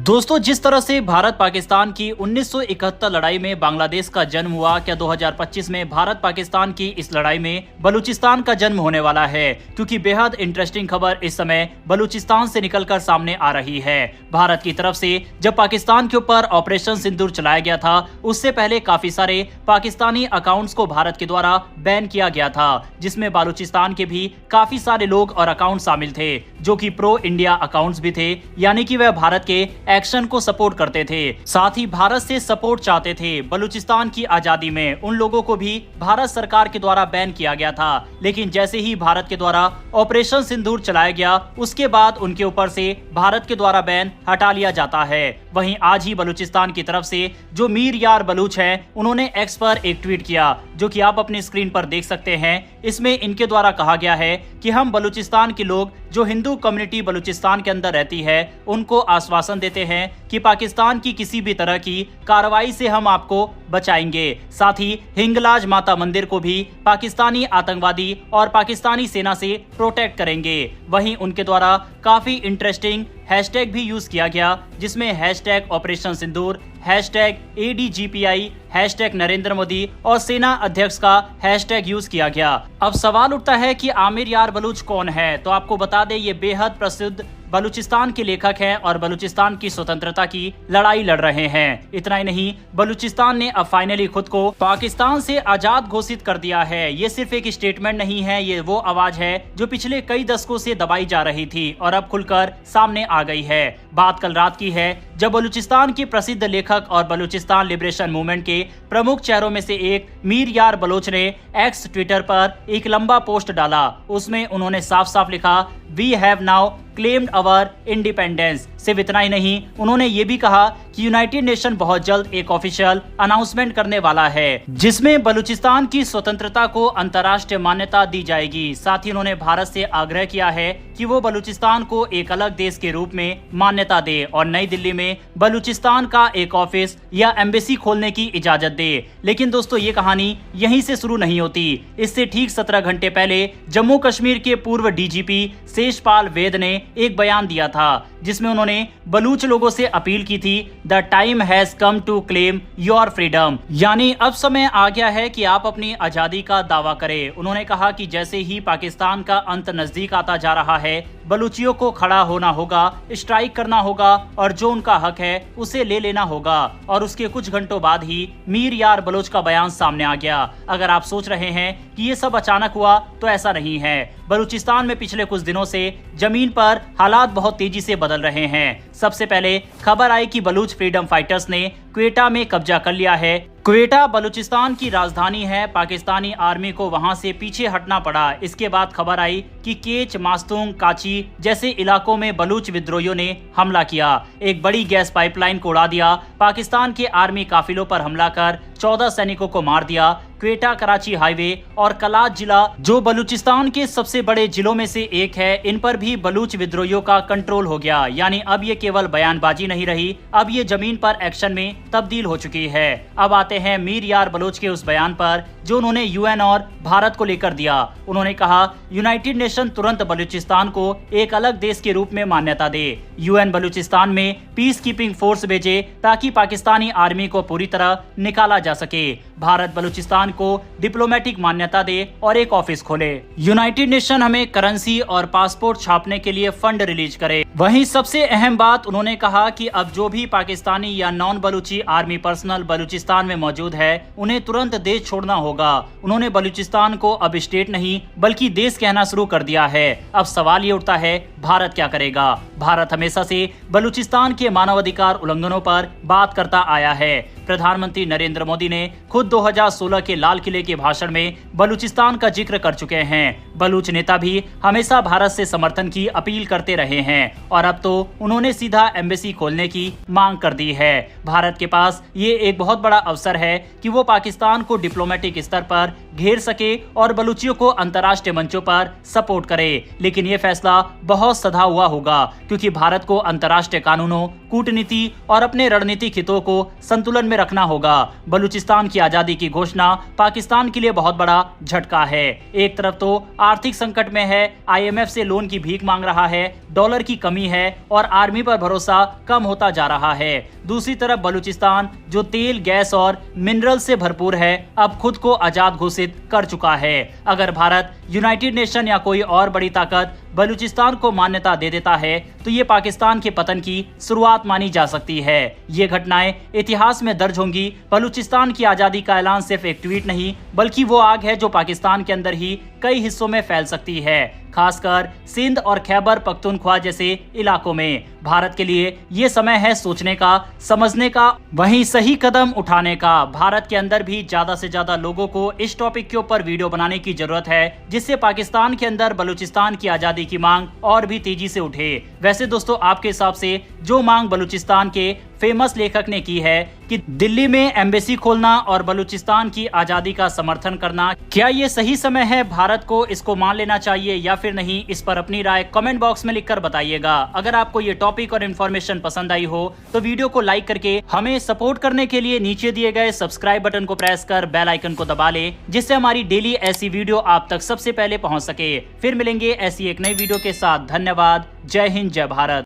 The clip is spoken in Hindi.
दोस्तों, जिस तरह से भारत पाकिस्तान की 1971 लड़ाई में बांग्लादेश का जन्म हुआ, क्या 2025 में भारत पाकिस्तान की इस लड़ाई में बलूचिस्तान का जन्म होने वाला है? क्योंकि बेहद इंटरेस्टिंग खबर इस समय बलूचिस्तान से निकलकर सामने आ रही है। भारत की तरफ से जब पाकिस्तान के ऊपर ऑपरेशन सिंदूर चलाया गया था, उससे पहले काफी सारे पाकिस्तानी अकाउंट्स को भारत के द्वारा बैन किया गया था, जिसमें बलूचिस्तान के भी काफी सारे लोग और अकाउंट शामिल थे, जो कि प्रो इंडिया अकाउंट्स भी थे, यानी कि वह भारत के एक्शन को सपोर्ट करते थे, साथ ही भारत से सपोर्ट चाहते थे। बलूचिस्तान की आजादी में उन लोगों को भी भारत सरकार के द्वारा बैन किया गया था, लेकिन जैसे ही भारत के द्वारा ऑपरेशन सिंदूर चलाया गया, उसके बाद उनके ऊपर से भारत के द्वारा बैन हटा लिया जाता है। वहीं आज ही बलूचिस्तान की तरफ से जो मीर यार बलूच हैं, उन्होंने एक्स पर एक ट्वीट किया, जो कि आप अपनी स्क्रीन पर देख सकते हैं। इसमें इनके द्वारा कहा गया है कि हम बलूचिस्तान के लोग जो हिंदू कम्युनिटी बलूचिस्तान के अंदर रहती है, उनको आश्वासन देते हैं कि पाकिस्तान की किसी भी तरह की कार्रवाई से हम आपको बचाएंगे। साथ ही हिंगलाज माता मंदिर को भी पाकिस्तानी आतंकवादी और पाकिस्तानी सेना से प्रोटेक्ट करेंगे। वहीं उनके द्वारा काफी इंटरेस्टिंग हैशटैग भी यूज किया गया, जिसमें hashtag operation Sindoor, hashtag ADGPI, hashtag Narendra Modi और सेना अध्यक्ष का हैशटैग यूज किया गया। अब सवाल उठता है कि आमिर यार बलूच कौन है? तो आपको बता दें, ये बेहद प्रसिद्ध बलूचिस्तान के लेखक हैं और बलूचिस्तान की स्वतंत्रता की लड़ाई लड़ रहे हैं। इतना ही नहीं, बलूचिस्तान ने अब फाइनली खुद को पाकिस्तान से आजाद घोषित कर दिया है। ये सिर्फ एक स्टेटमेंट नहीं है, ये वो आवाज है जो पिछले कई दशकों से दबाई जा रही थी और अब खुलकर सामने आ गई है। बात कल रात की है, जब बलूचिस्तान के प्रसिद्ध लेखक और बलूचिस्तान लिबरेशन मूवमेंट के प्रमुख चेहरों में से एक मीर यार बलोच ने एक्स ट्विटर पर एक लंबा पोस्ट डाला। उसमें उन्होंने साफ साफ लिखा, we have now claimed our independence. सिर्फ इतना ही नहीं, उन्होंने ये भी कहा कि यूनाइटेड नेशन बहुत जल्द एक ऑफिशियल अनाउंसमेंट करने वाला है, जिसमें बलूचिस्तान की स्वतंत्रता को अंतर्राष्ट्रीय मान्यता दी जाएगी। साथ ही उन्होंने भारत से आग्रह किया है कि वो बलूचिस्तान को एक अलग देश के रूप में मान्यता दे और नई दिल्ली में बलूचिस्तान का एक ऑफिस या एम्बेसी खोलने की इजाजत दे। लेकिन दोस्तों, ये कहानी यहीं से शुरू नहीं होती। इससे ठीक 17 घंटे पहले जम्मू कश्मीर के पूर्व DGP शेषपाल वेद ने एक बयान दिया था, जिसमें उन्होंने बलूच लोगों से अपील की थी, the time has come to claim your freedom, यानी अब समय आ गया है कि आप अपनी आजादी का दावा करें। उन्होंने कहा कि जैसे ही पाकिस्तान का अंत नजदीक आता जा रहा है, बलूचियों को खड़ा होना होगा, स्ट्राइक करना होगा और जो उनका हक है उसे ले लेना होगा। और उसके कुछ घंटों बाद ही मीर यार बलोच का बयान सामने आ गया। अगर आप सोच रहे हैं कि ये सब अचानक हुआ, तो ऐसा नहीं है। बलूचिस्तान में पिछले कुछ दिनों से जमीन पर हालात बहुत तेजी से बदल रहे हैं। सबसे पहले खबर आई कि बलूच फ्रीडम फाइटर्स ने क्वेटा में कब्जा कर लिया है। क्वेटा बलूचिस्तान की राजधानी है। पाकिस्तानी आर्मी को वहां से पीछे हटना पड़ा। इसके बाद खबर आई कि केच, मास्तूंग, काची जैसे इलाकों में बलूच विद्रोहियों ने हमला किया, एक बड़ी गैस पाइपलाइन को उड़ा दिया। पाकिस्तान के आर्मी काफिलों पर हमला कर 14 सैनिकों को मार दिया। क्वेटा कराची हाईवे और कलात जिला, जो बलूचिस्तान के सबसे बड़े जिलों में से एक है, इन पर भी बलूच विद्रोहियों का कंट्रोल हो गया। यानी अब ये केवल बयानबाजी नहीं रही, अब ये जमीन पर एक्शन में तब्दील हो चुकी है। अब आते हैं मीर यार बलोच के उस बयान पर जो उन्होंने UN और भारत को लेकर दिया। उन्होंने कहा, यूनाइटेड नेशन तुरंत बलूचिस्तान को एक अलग देश के रूप में मान्यता दे। UN बलूचिस्तान में पीस कीपिंग फोर्स भेजे ताकि पाकिस्तानी आर्मी को पूरी तरह निकाला जा सके। भारत बलूचिस्तान को डिप्लोमेटिक मान्यता दे और एक ऑफिस खोले। यूनाइटेड नेशन हमें करेंसी और पासपोर्ट छापने के लिए फंड रिलीज करे। वहीं सबसे अहम बात उन्होंने कहा कि अब जो भी पाकिस्तानी या non Baluchi army personnel Balochistan में मौजूद है, उन्हें तुरंत देश छोड़ना होगा। उन्होंने बलूचिस्तान को अब स्टेट नहीं बल्कि देश कहना शुरू कर दिया है। अब सवाल ये उठता है, भारत क्या करेगा? भारत हमेशा से बलूचिस्तान के मानवाधिकार उल्लंघनों पर बात करता आया है। प्रधानमंत्री नरेंद्र मोदी ने खुद 2016 के लाल किले के भाषण में बलूचिस्तान का जिक्र कर चुके हैं। बलूच नेता भी हमेशा भारत से समर्थन की अपील करते रहे हैं और अब तो उन्होंने सीधा एम्बेसी खोलने की मांग कर दी है। भारत के पास ये एक बहुत बड़ा अवसर है कि वो पाकिस्तान को डिप्लोमेटिक स्तर पर घेर सके और बलूचियों को अंतर्राष्ट्रीय मंचों पर सपोर्ट करे। लेकिन ये फैसला बहुत सधा हुआ होगा, क्योंकि भारत को अंतर्राष्ट्रीय कानूनों, कूटनीति और अपने रणनीतिक हितों को संतुलन में रखना होगा। बलूचिस्तान की आजादी की घोषणा पाकिस्तान के लिए बहुत बड़ा झटका है। एक तरफ तो आर्थिक संकट में है, IMF से लोन की भीख मांग रहा है, डॉलर की कमी है और आर्मी पर भरोसा कम होता जा रहा है। दूसरी तरफ बलूचिस्तान, जो तेल, गैस और मिनरल से भरपूर है, अब खुद को आजाद घोषित कर चुका है। अगर भारत, यूनाइटेड नेशन या कोई और बड़ी ताकत बलूचिस्तान को मान्यता दे देता है तो ये पाकिस्तान के पतन की शुरुआत मानी जा सकती है। ये घटनाएं इतिहास में दर्ज होंगी। बलूचिस्तान की आजादी का ऐलान सिर्फ एक ट्वीट नहीं, बल्कि वो आग है जो पाकिस्तान के अंदर ही कई हिस्सों में फैल सकती है, खासकर सिंध और खैबर पख्तूनख्वा जैसे इलाकों में। भारत के लिए ये समय है सोचने का, समझने का, वहीं सही कदम उठाने का। भारत के अंदर भी ज्यादा से ज्यादा लोगों को इस टॉपिक के ऊपर वीडियो बनाने की जरूरत है, जिससे पाकिस्तान के अंदर बलूचिस्तान की आजादी की मांग और भी तेजी से उठे। वैसे दोस्तों, आपके हिसाब से जो मांग बलूचिस्तान के फेमस लेखक ने की है कि दिल्ली में एम्बेसी खोलना और बलूचिस्तान की आजादी का समर्थन करना, क्या ये सही समय है भारत को इसको मान लेना चाहिए या फिर नहीं? इस पर अपनी राय कमेंट बॉक्स में लिखकर बताइएगा। अगर आपको ये टॉपिक और इन्फॉर्मेशन पसंद आई हो तो वीडियो को लाइक करके हमें सपोर्ट करने के लिए नीचे दिए गए सब्सक्राइब बटन को प्रेस कर बेल आइकन को दबा ले, जिससे हमारी डेली ऐसी वीडियो आप तक सबसे पहले पहुंच सके। फिर मिलेंगे ऐसी एक नई वीडियो के साथ। धन्यवाद। जय हिंद, जय भारत।